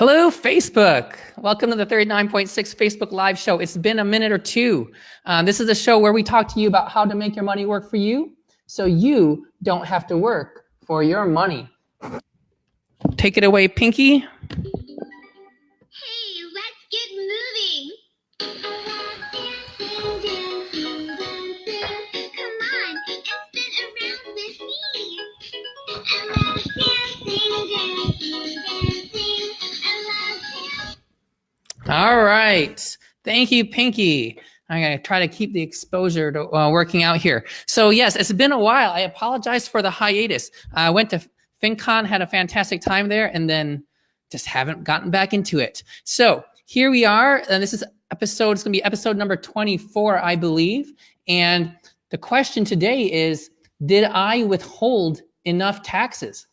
Hello, Facebook. Welcome to the 39.6 Facebook Live show. It's been a minute or two. This is a show where we talk to you about how to make your money work for you so you don't have to work for your money. Take it away, Pinky. Hey, let's get moving. Come on, and spin around with me. I love dancing. I love dancing. All right. Thank you, Pinky. I'm going to try to keep the exposure to working out here. So yes, it's been a while. I apologize for the hiatus. I went to FinCon, had a fantastic time there, and then just haven't gotten back into it. So here we are, and this is it's going to be episode number 24, I believe. And the question today is, did I withhold enough taxes?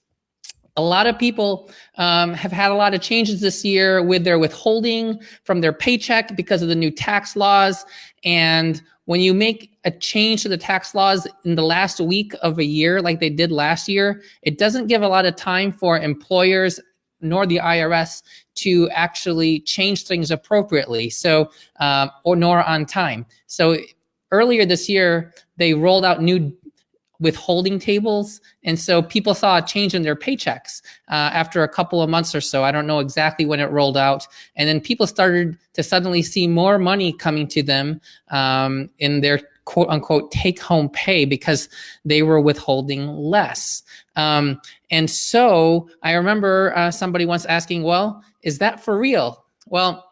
A lot of people have had a lot of changes this year with their withholding from their paycheck because of the new tax laws. And when you make a change to the tax laws in the last week of a year, like they did last year, it doesn't give a lot of time for employers nor the IRS to actually change things appropriately, nor on time. So earlier this year, they rolled out new withholding tables. And so people saw a change in their paychecks after a couple of months or so. I don't know exactly when it rolled out. And then people started to suddenly see more money coming to them in their quote unquote take home pay because they were withholding less. And so I remember somebody once asking, well, is that for real? Well,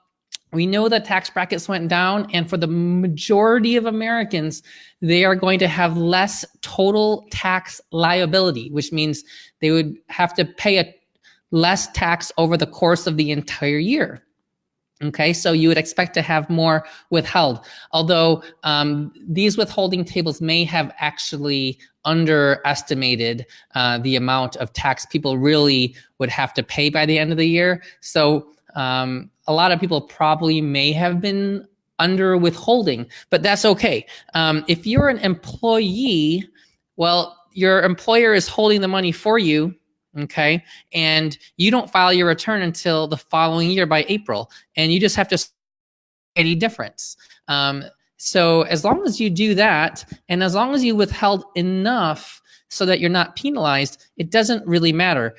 we know that tax brackets went down, and for the majority of Americans, they are going to have less total tax liability, which means they would have to pay less tax over the course of the entire year. Okay, so you would expect to have more withheld, although these withholding tables may have actually underestimated the amount of tax people really would have to pay by the end of the year. So a lot of people probably may have been under withholding, but that's okay. If you're an employee, well, your employer is holding the money for you, okay? And you don't file your return until the following year by April, and you just have to any difference. So as long as you do that, and as long as you withheld enough so that you're not penalized, it doesn't really matter.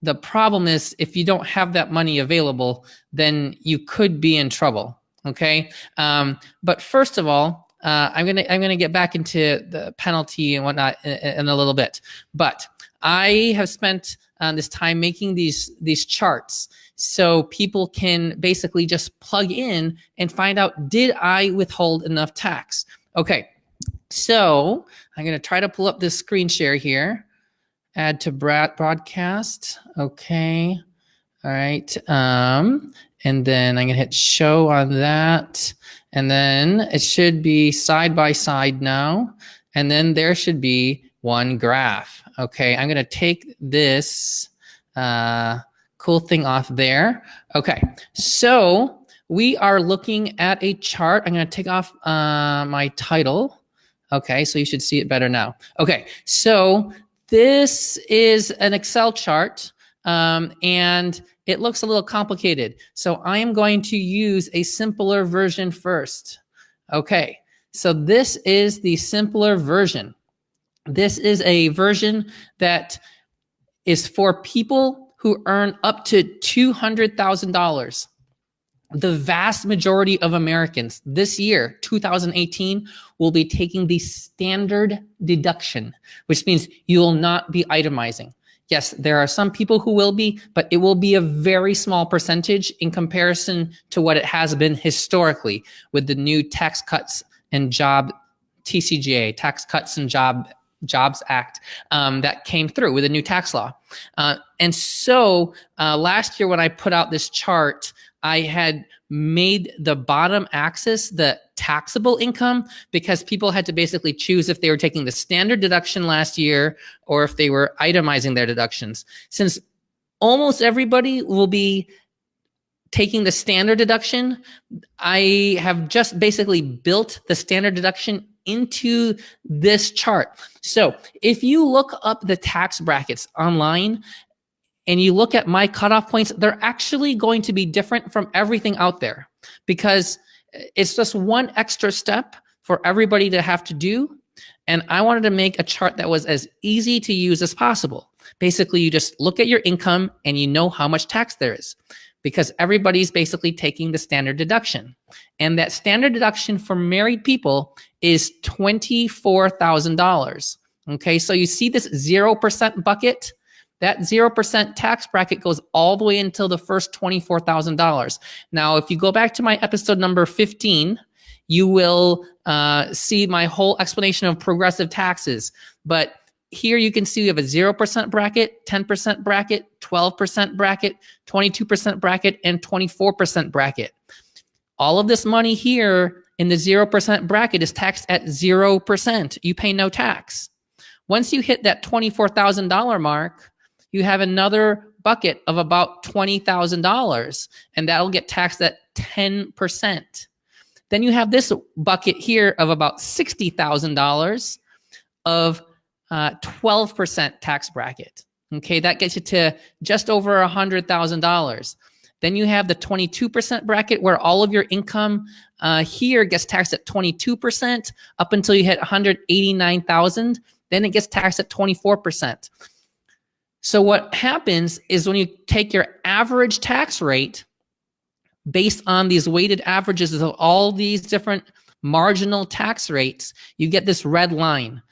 The problem is if you don't have that money available, then you could be in trouble. Okay. But first of all, I'm gonna get back into the penalty and whatnot in a little bit. But I have spent this time making these charts so people can basically just plug in and find out, did I withhold enough tax? Okay. So I'm gonna try to pull up this screen share here. Add to broadcast. Okay. All right. And then I'm going to hit show on that. And then it should be side by side now. And then there should be one graph. Okay. I'm going to take this cool thing off there. Okay. So we are looking at a chart. I'm going to take off my title. Okay. So you should see it better now. Okay. So this is an Excel chart, and it looks a little complicated. So I am going to use a simpler version first. Okay, so this is the simpler version. This is a version that is for people who earn up to $200,000. The vast majority of Americans this year, 2018, will be taking the standard deduction, which means you will not be itemizing. Yes, there are some people who will be, but it will be a very small percentage in comparison to what it has been historically with the new Tax Cuts and TCJA, Tax Cuts and Jobs Act that came through with a new tax law. And so last year when I put out this chart, I had made the bottom axis the taxable income because people had to basically choose if they were taking the standard deduction last year or if they were itemizing their deductions. Since almost everybody will be taking the standard deduction, I have just basically built the standard deduction into this chart. So if you look up the tax brackets online, and you look at my cutoff points, they're actually going to be different from everything out there because it's just one extra step for everybody to have to do. And I wanted to make a chart that was as easy to use as possible. Basically, you just look at your income and you know how much tax there is because everybody's basically taking the standard deduction. And that standard deduction for married people is $24,000. Okay, so you see this 0% bucket? That 0% tax bracket goes all the way until the first $24,000. Now, if you go back to my episode number 15, you will see my whole explanation of progressive taxes. But here you can see we have a 0% bracket, 10% bracket, 12% bracket, 22% bracket, and 24% bracket. All of this money here in the 0% bracket is taxed at 0%. You pay no tax. Once you hit that $24,000 mark, you have another bucket of about $20,000, and that'll get taxed at 10%. Then you have this bucket here of about $60,000 of 12% tax bracket. Okay, that gets you to just over $100,000. Then you have the 22% bracket where all of your income here gets taxed at 22% up until you hit $189,000. Then it gets taxed at 24%. So what happens is when you take your average tax rate based on these weighted averages of all these different marginal tax rates, you get this red line.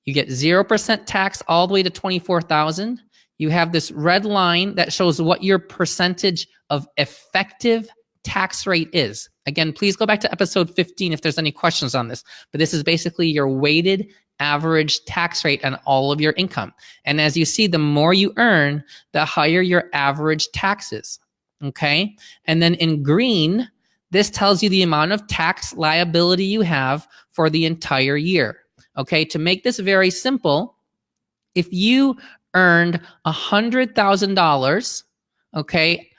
You get 0% tax all the way to 24,000. You have this red line that shows what your percentage of effective tax rate is. Again, please go back to episode 15 if there's any questions on this. But this is basically your weighted average tax rate on all of your income. And as you see, the more you earn, the higher your average taxes. Okay? And then in green, this tells you the amount of tax liability you have for the entire year. Okay? To make this very simple, if you earned $100,000, okay,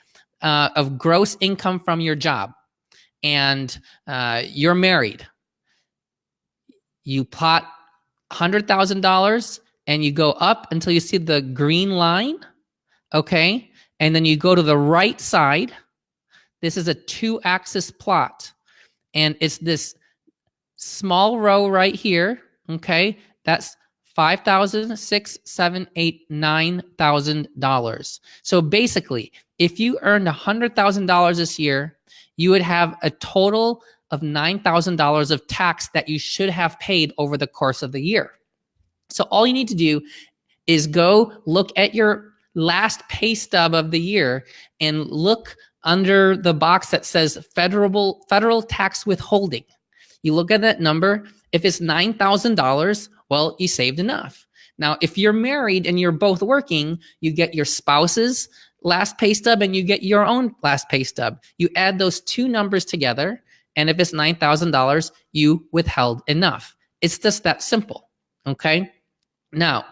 of gross income from your job, and you're married, you plot $100,000 and you go up until you see the green line, okay? And then you go to the right side. This is a 2-axis plot. And it's this small row right here, okay? That's $5,000, $6,000, $7,000, $8,000, $9,000. So basically, if you earned $100,000 this year, you would have a total of $9,000 of tax that you should have paid over the course of the year. So all you need to do is go look at your last pay stub of the year and look under the box that says federal tax withholding. You look at that number. If it's $9,000, well, you saved enough. Now, if you're married and you're both working, you get your spouse's last pay stub and you get your own last pay stub. You add those two numbers together, and if it's $9,000, you withheld enough. It's just that simple, okay? Now,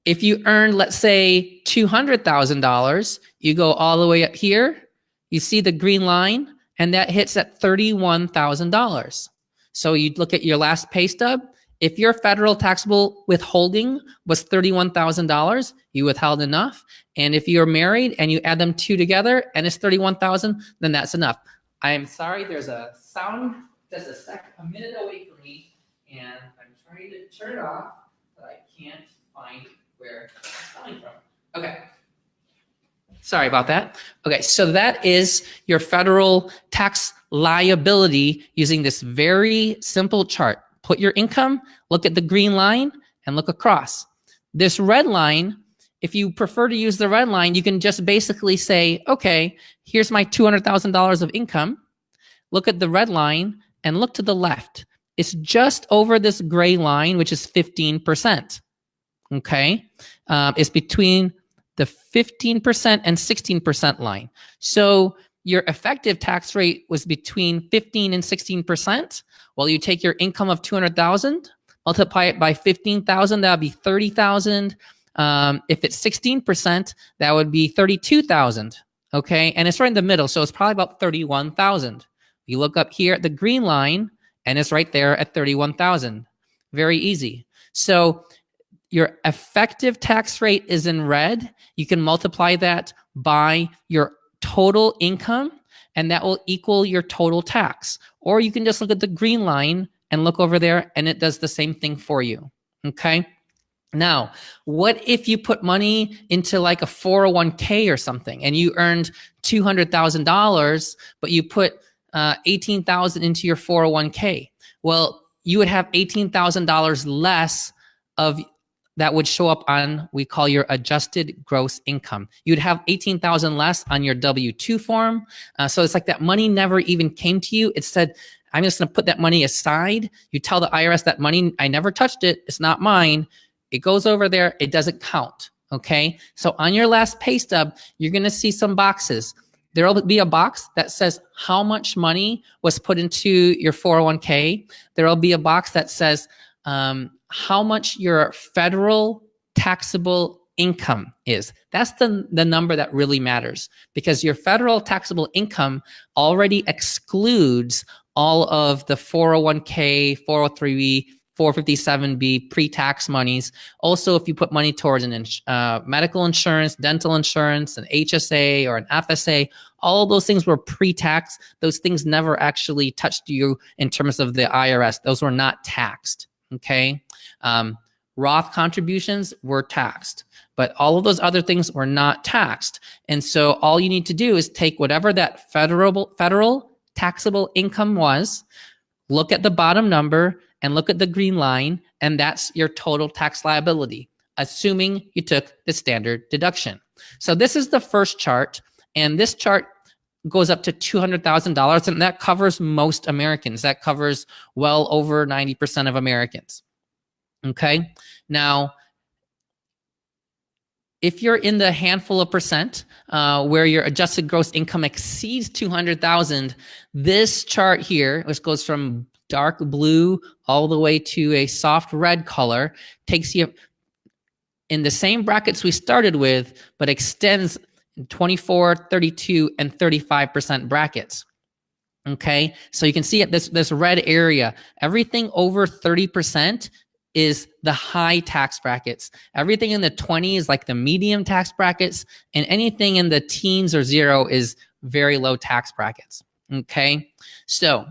if you earn, let's say, $200,000, you go all the way up here, you see the green line, and that hits at $31,000. So you look at your last pay stub. If your federal taxable withholding was $31,000, you withheld enough. And if you're married and you add them two together and it's $31,000, then that's enough. I am sorry, there's a sound just a minute away from me, and I'm trying to turn it off, but I can't find where it's coming from. Okay. Sorry about that. Okay, so that is your federal tax liability using this very simple chart. Put your income, look at the green line, and look across. This red line, if you prefer to use the red line, you can just basically say, okay, here's my $200,000 of income. Look at the red line and look to the left. It's just over this gray line, which is 15%. Okay? It's between the 15% and 16% line. So your effective tax rate was between 15 and 16%. Well, you take your income of $200,000, multiply it by 15,000, that would be 30,000. If it's 16%, that would be 32,000. Okay, and it's right in the middle, so it's probably about 31,000. You look up here at the green line, and it's right there at 31,000. Very easy. So your effective tax rate is in red, you can multiply that by your total income, and that will equal your total tax. Or you can just look at the green line and look over there, and it does the same thing for you, okay? Now, what if you put money into like a 401k or something, and you earned $200,000, but you put $18,000 into your 401k? Well, you would have $18,000 less of that would show up on, we call your adjusted gross income. You'd have $18,000 less on your W-2 form. So it's like that money never even came to you. It said, I'm just going to put that money aside. You tell the IRS that money, I never touched it. It's not mine. It goes over there. It doesn't count. Okay. So on your last pay stub, you're going to see some boxes. There will be a box that says how much money was put into your 401k. There will be a box that says how much your federal taxable income is. That's the number that really matters, because your federal taxable income already excludes all of the 401k, 403b, 457b pre-tax monies. Also, if you put money towards an medical insurance, dental insurance, an HSA or an FSA, all of those things were pre-tax. Those things never actually touched you in terms of the IRS. Those were not taxed, okay? Roth contributions were taxed, but all of those other things were not taxed. And so all you need to do is take whatever that federal taxable income was, look at the bottom number, and look at the green line, and that's your total tax liability, assuming you took the standard deduction. So this is the first chart, and this chart goes up to $200,000, and that covers most Americans. That covers well over 90% of Americans. Okay, now, if you're in the handful of percent where your adjusted gross income exceeds 200,000, this chart here, which goes from dark blue all the way to a soft red color, takes you in the same brackets we started with, but extends 24, 32, and 35% brackets. Okay, so you can see at this red area, everything over 30% is the high tax brackets. Everything in the 20s, like the medium tax brackets, and anything in the teens or 0 is very low tax brackets. Okay, so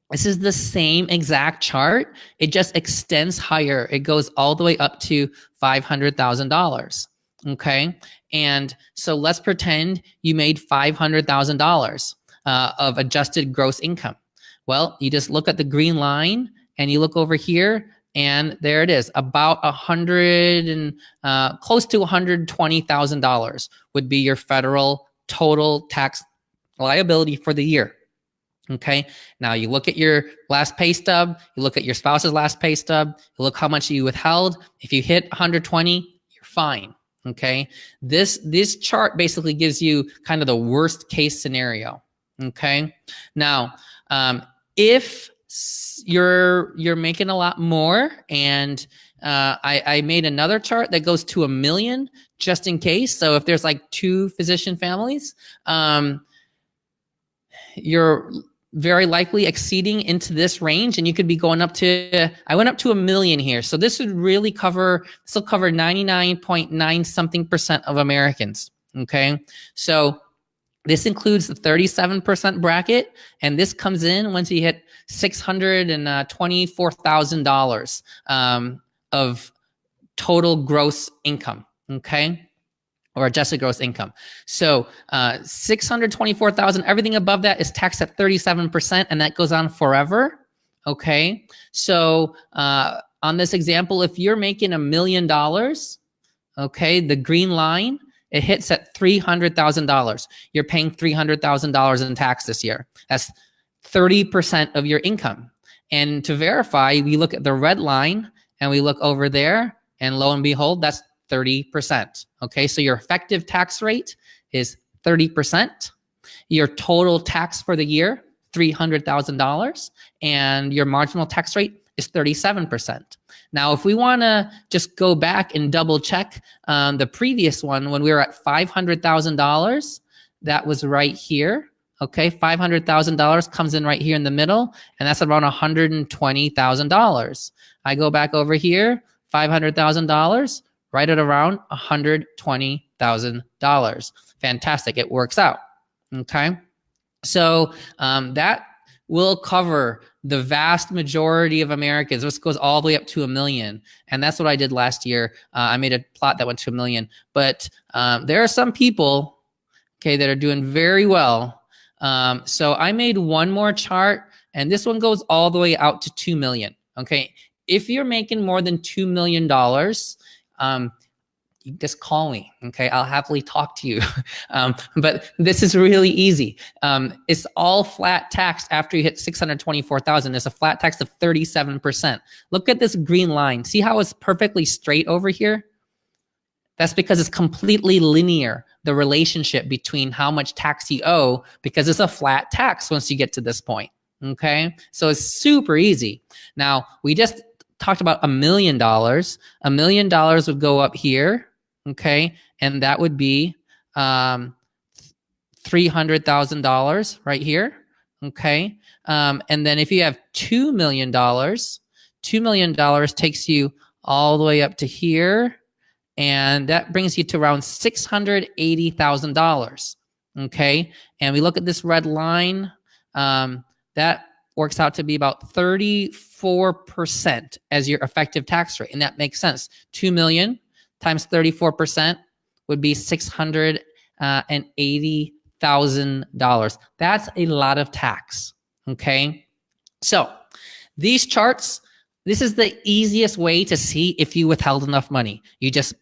this is the same exact chart. It just extends higher. It goes all the way up to $500,000. Okay, and so let's pretend you made $500,000 of adjusted gross income. Well, you just look at the green line and you look over here, and there it is, about close to $120,000 would be your federal total tax liability for the year. Okay, now you look at your last pay stub, you look at your spouse's last pay stub, you look how much you withheld. If you hit 120, you're fine. Okay, this chart basically gives you kind of the worst case scenario. Okay, now if you're making a lot more, and I made another chart that goes to $1 million just in case. So if there's like 2 physician families, you're very likely exceeding into this range, and you could be going up to, I went up to $1 million here. So this would really cover, this will cover 99.9 something percent of Americans. Okay, so this includes the 37% bracket, and this comes in once you hit $624,000 of total gross income, okay, or adjusted gross income. So $624,000, everything above that is taxed at 37%, and that goes on forever, okay? So on this example, if you're making $1 million, okay, the green line, it hits at $300,000. You're paying $300,000 in tax this year. That's 30% of your income. And to verify, we look at the red line and we look over there, and lo and behold, that's 30%. Okay, so your effective tax rate is 30%. Your total tax for the year, $300,000, and your marginal tax rate is 37%. Now, if we want to just go back and double check the previous one, when we were at $500,000, that was right here. Okay, $500,000 comes in right here in the middle, and that's around $120,000. I go back over here, $500,000, right at around $120,000. Fantastic. It works out. Okay. So that will cover the vast majority of Americans. This goes all the way up to $1 million. And that's what I did last year. I made a plot that went to $1 million. But there are some people, okay, that are doing very well. So I made one more chart, and this one goes all the way out to $2 million. Okay. If you're making more than $2 million, you just call me, okay? I'll happily talk to you. But this is really easy. It's all flat tax after you hit 624,000. It's a flat tax of 37%. Look at this green line. See how it's perfectly straight over here? That's because it's completely linear, the relationship between how much tax you owe, because it's a flat tax once you get to this point, okay? So it's super easy. Now, we just talked about $1 million. $1 million would go up here, okay? And that would be $300,000 right here, okay? And then if you have $2 million, $2 million takes you all the way up to here, and that brings you to around $680,000, okay? And we look at this red line, that works out to be about 34% as your effective tax rate, and that makes sense. 2 million times 34% would be $680,000. That's a lot of tax, okay? So these charts, this is the easiest way to see if you withheld enough money. You just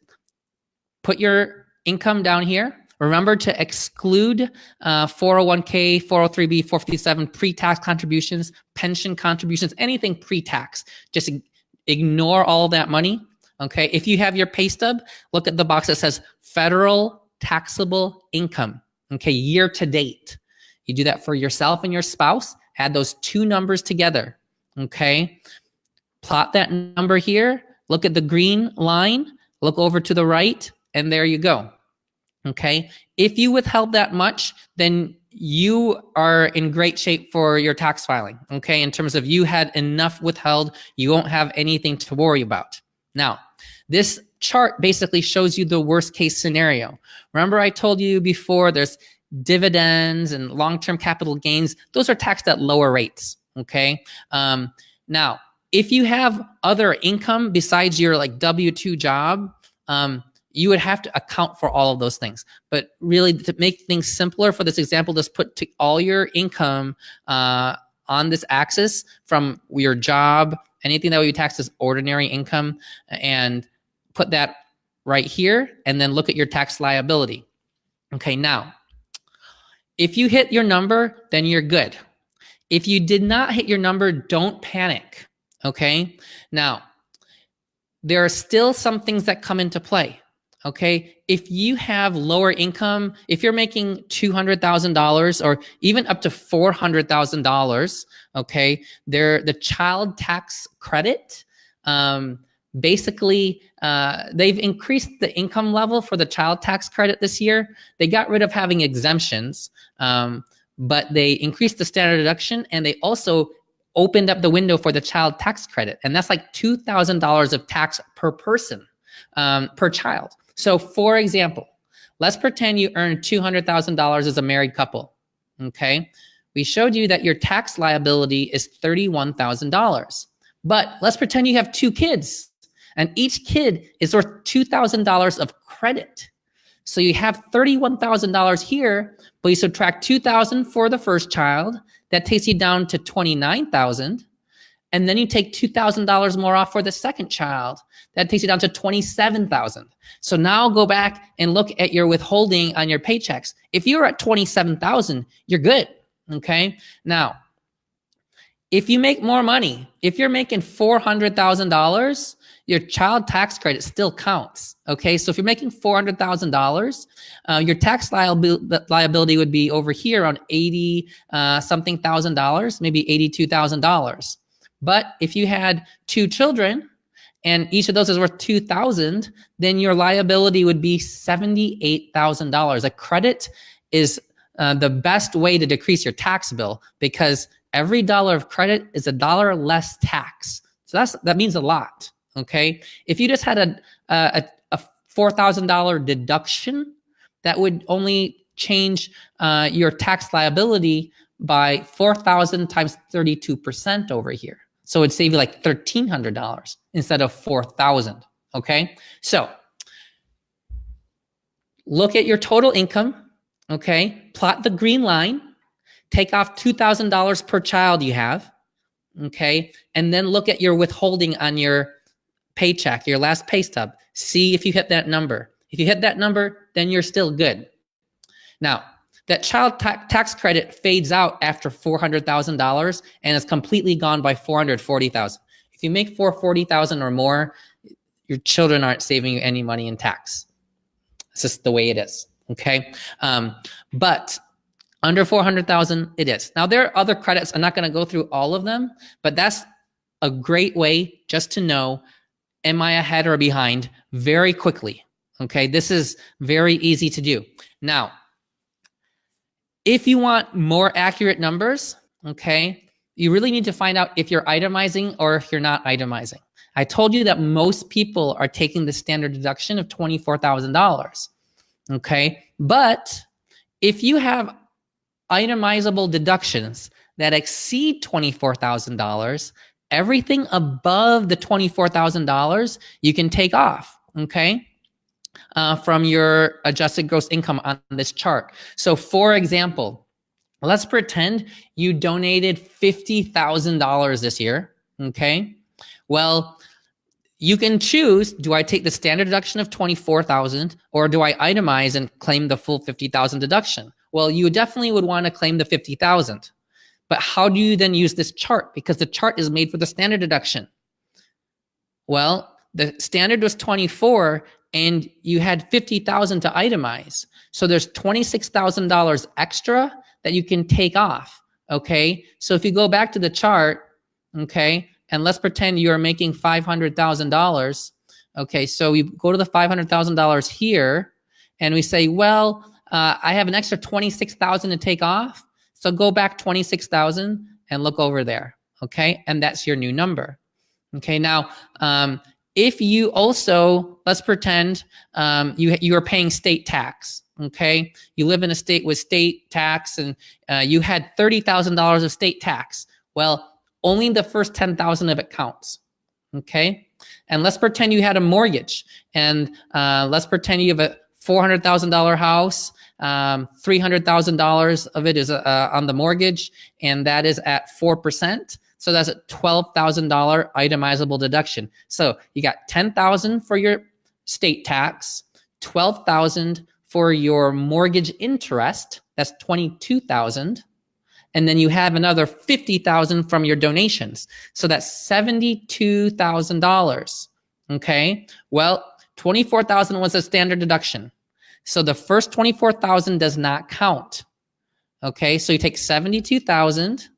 put your income down here. Remember to exclude 401k, 403b, 457 pre-tax contributions, pension contributions, anything pre-tax. Just ignore all that money, okay? If you have your pay stub, look at the box that says federal taxable income, okay, year to date. You do that for yourself and your spouse. Add those two numbers together, okay? Plot that number here. Look at the green line. Look over to the right, and there you go. Okay, if you withheld that much, then you are in great shape for your tax filing. Okay, in terms of you had enough withheld, you won't have anything to worry about. Now, this chart basically shows you the worst case scenario. Remember I told you before there's dividends and long-term capital gains. Those are taxed at lower rates. Okay, now if you have other income besides your like W-2 job, you would have to account for all of those things. But really, to make things simpler for this example, just put all your income on this axis from your job, anything that would be taxed as ordinary income, and put that right here, and then look at your tax liability. Okay, now, if you hit your number, then you're good. If you did not hit your number, don't panic, okay? Now, there are still some things that come into play. Okay, if you have lower income, if you're making $200,000 or even up to $400,000, okay, the child tax credit, basically, they've increased the income level for the child tax credit this year. They got rid of having exemptions, but they increased the standard deduction, and they also opened up the window for the child tax credit, and that's like $2,000 of tax per person, per child. So for example, let's pretend you earn $200,000 as a married couple, okay? We showed you that your tax liability is $31,000, but let's pretend you have 2 kids, and each kid is worth $2,000 of credit. So you have $31,000 here, but you subtract $2,000 for the first child, that takes you down to $29,000. And then you take $2,000 more off for the second child. That takes you down to $27,000. So now go back and look at your withholding on your paychecks. If you're at $27,000, you're good, okay? Now, if you make more money, if you're making $400,000, your child tax credit still counts, okay? So if you're making $400,000, your tax liability would be over here around $80-something thousand, maybe $82,000. But if you had 2 children and each of those is worth $2,000, then your liability would be $78,000. A credit is the best way to decrease your tax bill, because every dollar of credit is $1 less tax. So that means a lot. Okay. If you just had a $4,000 deduction, that would only change your tax liability by 4,000 times 32% over here. So it'd save you like $1,300 instead of 4,000. Okay. So look at your total income. Okay. Plot the green line. Take off $2,000 per child you have. Okay. And then look at your withholding on your paycheck, your last pay stub. See if you hit that number. If you hit that number, then you're still good. Now, that child tax credit fades out after $400,000 and is completely gone by $440,000. If you make $440,000 or more, your children aren't saving you any money in tax. It's just the way it is. Okay. But under 400,000, it is. Now, there are other credits. I'm not going to go through all of them, but that's a great way just to know, am I ahead or behind very quickly? Okay, this is very easy to do. Now, if you want more accurate numbers, okay, you really need to find out if you're itemizing or if you're not itemizing. I told you that most people are taking the standard deduction of $24,000. Okay, but if you have itemizable deductions that exceed $24,000, everything above the $24,000 you can take off, okay, from your adjusted gross income on this chart. So for example, let's pretend you donated $50,000 this year, okay? Well, you can choose, do I take the standard deduction of $24,000 or do I itemize and claim the full $50,000 deduction? Well, you definitely would want to claim the $50,000. But how do you then use this chart? Because the chart is made for the standard deduction. Well, the standard was 24 and you had 50,000 to itemize. So there's $26,000 extra that you can take off, okay? So if you go back to the chart, okay, and let's pretend you're making $500,000, okay, so we go to the $500,000 here and we say, well, I have an extra 26,000 to take off. So go back 26,000 and look over there, okay? And that's your new number. Okay, now, if you also, let's pretend you are paying state tax, okay? You live in a state with state tax and you had $30,000 of state tax. Well, only the first 10,000 of it counts, okay? And let's pretend you had a mortgage and let's pretend you have a $400,000 house, $300,000 of it is on the mortgage, and that is at 4%. So that's a $12,000 itemizable deduction. So you got $10,000 for your state tax, $12,000 for your mortgage interest. That's $22,000, and then you have another $50,000 from your donations. So that's $72,000. Okay. Well, $24,000 was a standard deduction. So the first $24,000 does not count. Okay, so you take $72,000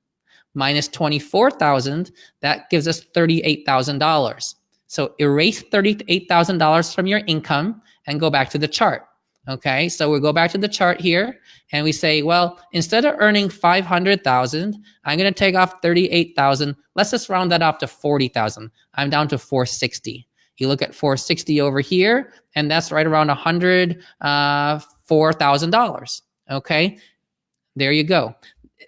minus $24,000, that gives us $38,000. So erase $38,000 from your income and go back to the chart. Okay, so we go back to the chart here and we say, well, instead of earning $500,000, I'm going to take off $38,000. Let's just round that off to $40,000. I'm down to $460,000. You look at $460,000 over here, and that's right around $104,000. Okay, there you go.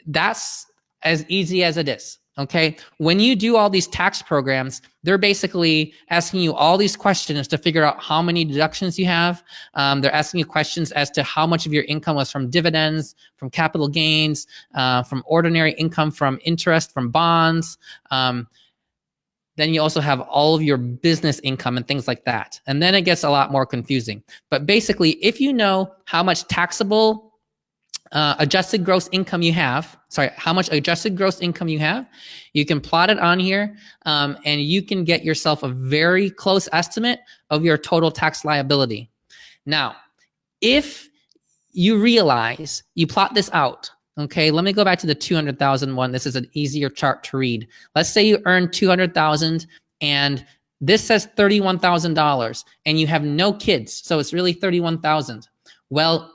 That's as easy as it is. Okay, when you do all these tax programs, they're basically asking you all these questions to figure out how many deductions you have. They're asking you questions as to how much of your income was from dividends, from capital gains, from ordinary income, from interest, from bonds. Then you also have all of your business income and things like that. And then it gets a lot more confusing. But basically, if you know how much taxable adjusted gross income you have, how much adjusted gross income you have, you can plot it on here and you can get yourself a very close estimate of your total tax liability. Now, if you realize you plot this out, okay, let me go back to the 200,000 one. This is an easier chart to read. Let's say you earn 200,000 and this says $31,000 and you have no kids. So it's really 31,000. Well,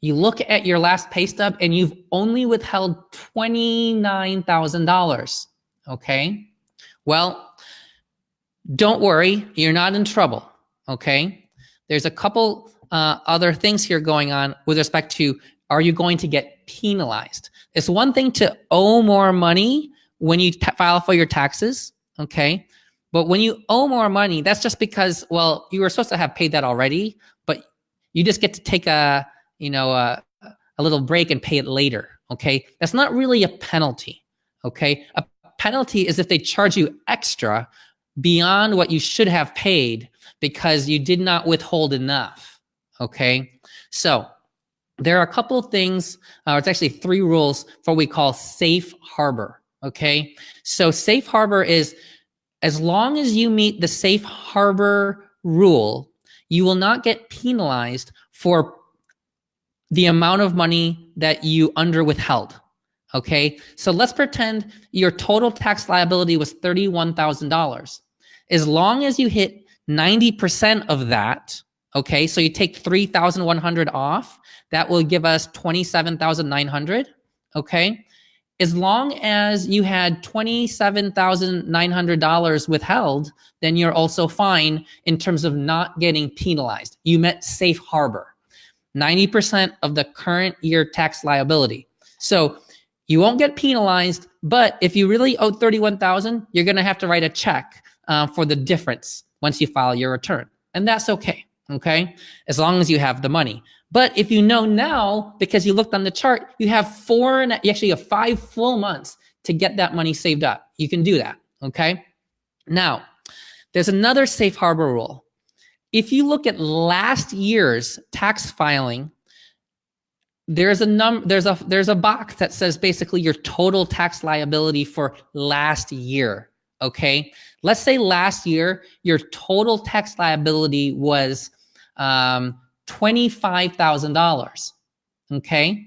you look at your last pay stub and you've only withheld $29,000. Okay. Well, don't worry, you're not in trouble, okay? There's a couple other things here going on with respect to, are you going to get penalized? It's one thing to owe more money when you file for your taxes, okay? But when you owe more money, that's just because, well, you were supposed to have paid that already, but you just get to take a little break and pay it later, okay? That's not really a penalty, okay? A penalty is if they charge you extra beyond what you should have paid because you did not withhold enough, okay? So there are a couple of things, it's actually 3 rules for what we call safe harbor, okay? So safe harbor is, as long as you meet the safe harbor rule, you will not get penalized for the amount of money that you under withheld, okay? So let's pretend your total tax liability was $31,000. As long as you hit 90% of that, okay, so you take 3,100 off, that will give us 27,900, okay? As long as you had $27,900 withheld, then you're also fine in terms of not getting penalized. You met safe harbor, 90% of the current year tax liability. So you won't get penalized, but if you really owe $31,000, you're gonna have to write a check for the difference once you file your return. And that's okay, okay? As long as you have the money. But if you know now, because you looked on the chart, you have 5 full months to get that money saved up. You can do that, okay? Now, there's another safe harbor rule. If you look at last year's tax filing, there's a box that says basically your total tax liability for last year, okay? Let's say last year, your total tax liability was $25,000, okay?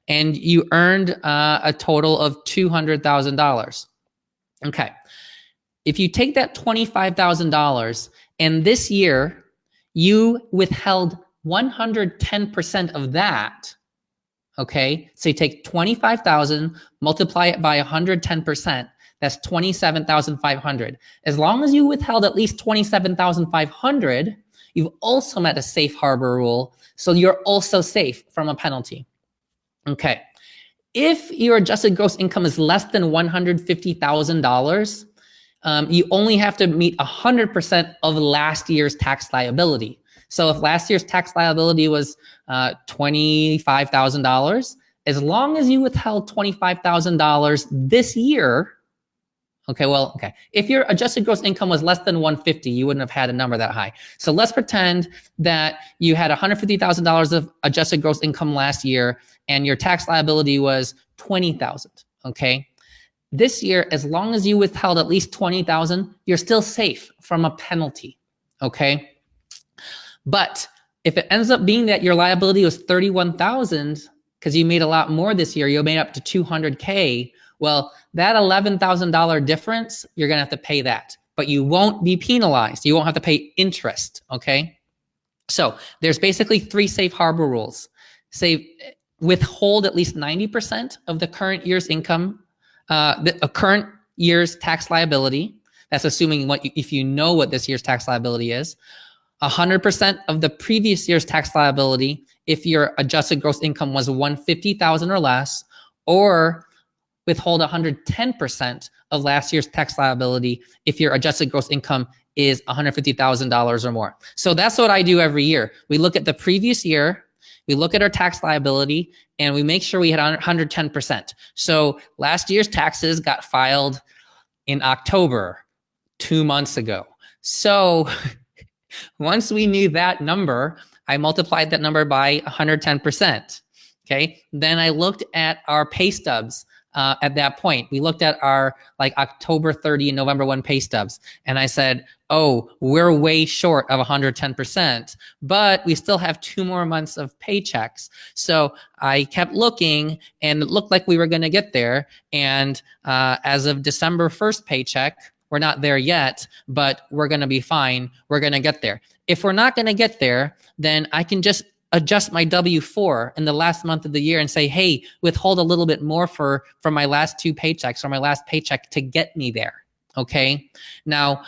And you earned a total of $200,000, okay? If you take that $25,000 and this year you withheld 110% of that, okay? So you take 25,000, multiply it by 110%, that's 27,500. As long as you withheld at least 27,500, you've also met a safe harbor rule, so you're also safe from a penalty. Okay. If your adjusted gross income is less than $150,000, you only have to meet 100% of last year's tax liability. So if last year's tax liability was $25,000, as long as you withheld $25,000 this year, okay, if your adjusted gross income was less than 150, you wouldn't have had a number that high. So let's pretend that you had $150,000 of adjusted gross income last year and your tax liability was 20,000, okay? This year, as long as you withheld at least 20,000, you're still safe from a penalty, okay? But if it ends up being that your liability was 31,000, because you made a lot more this year, you made up to 200K, well, that $11,000 difference, you're gonna have to pay that, but you won't be penalized. You won't have to pay interest, okay? So there's basically 3 safe harbor rules. Say, withhold at least 90% of the current year's income, the current year's tax liability. That's assuming if you know what this year's tax liability is. 100% of the previous year's tax liability if your adjusted gross income was 150,000 or less, or withhold 110% of last year's tax liability if your adjusted gross income is $150,000 or more. So that's what I do every year. We look at the previous year, we look at our tax liability, and we make sure we had 110%. So last year's taxes got filed in October, 2 months ago. So once we knew that number, I multiplied that number by 110%. Okay. Then I looked at our pay stubs at that point. We looked at our October 30 and November 1 pay stubs. And I said, oh, we're way short of 110%, but we still have 2 more months of paychecks. So I kept looking and it looked like we were going to get there. And as of December 1st paycheck, we're not there yet, but we're going to be fine. We're going to get there. If we're not going to get there, then I can just adjust my W-4 in the last month of the year and say, hey, withhold a little bit more for my last 2 paychecks or my last paycheck to get me there. Okay. Now,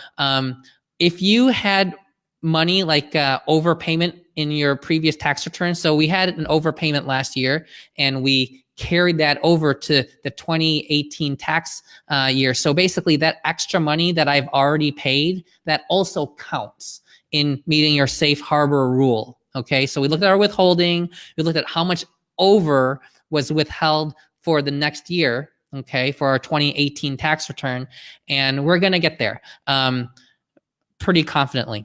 if you had money like overpayment in your previous tax return, so we had an overpayment last year and we carried that over to the 2018 tax year. So basically that extra money that I've already paid, that also counts in meeting your safe harbor rule. Okay, so we looked at our withholding, we looked at how much over was withheld for the next year, okay, for our 2018 tax return, and we're gonna get there pretty confidently.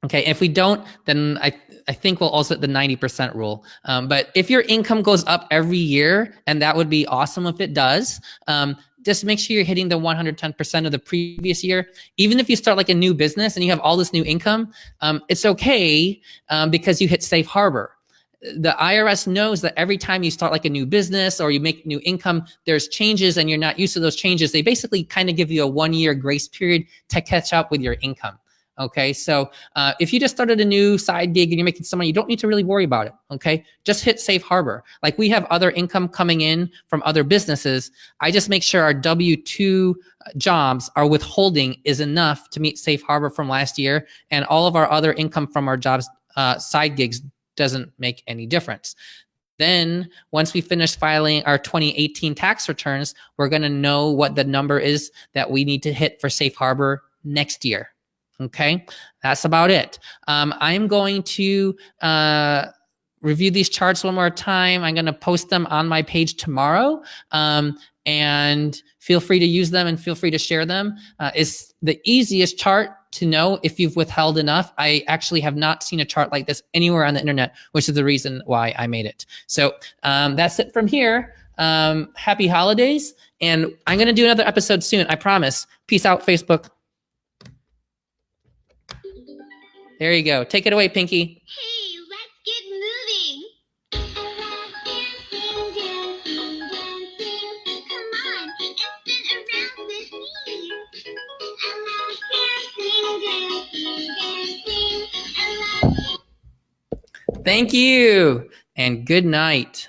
Okay, if we don't, then I think we'll also hit the 90% rule. But if your income goes up every year, and that would be awesome if it does, just make sure you're hitting the 110% of the previous year. Even if you start like a new business and you have all this new income, it's okay because you hit safe harbor. The IRS knows that every time you start like a new business or you make new income, there's changes and you're not used to those changes. They basically kind of give you a 1-year grace period to catch up with your income. Okay, so if you just started a new side gig and you're making some money, you don't need to really worry about it. Okay, just hit safe harbor. Like we have other income coming in from other businesses. I just make sure our W-2 jobs, our withholding is enough to meet safe harbor from last year, and all of our other income from our jobs, side gigs, doesn't make any difference. Then once we finish filing our 2018 tax returns, we're going to know what the number is that we need to hit for safe harbor next year. Okay, that's about it. I'm going to review these charts one more time. I'm going to post them on my page tomorrow, and feel free to use them and feel free to share them. It's the easiest chart to know if you've withheld enough. I actually have not seen a chart like this anywhere on the internet, which is the reason why I made it. So that's it from here. Happy holidays, and I'm going to do another episode soon, I promise. Peace out, Facebook. There you go. Take it away, Pinky. Hey, let's get moving. I love dancing, dancing, dancing. Come on and spin around with me. I love dancing, dancing, dancing. I love. Thank you, and good night.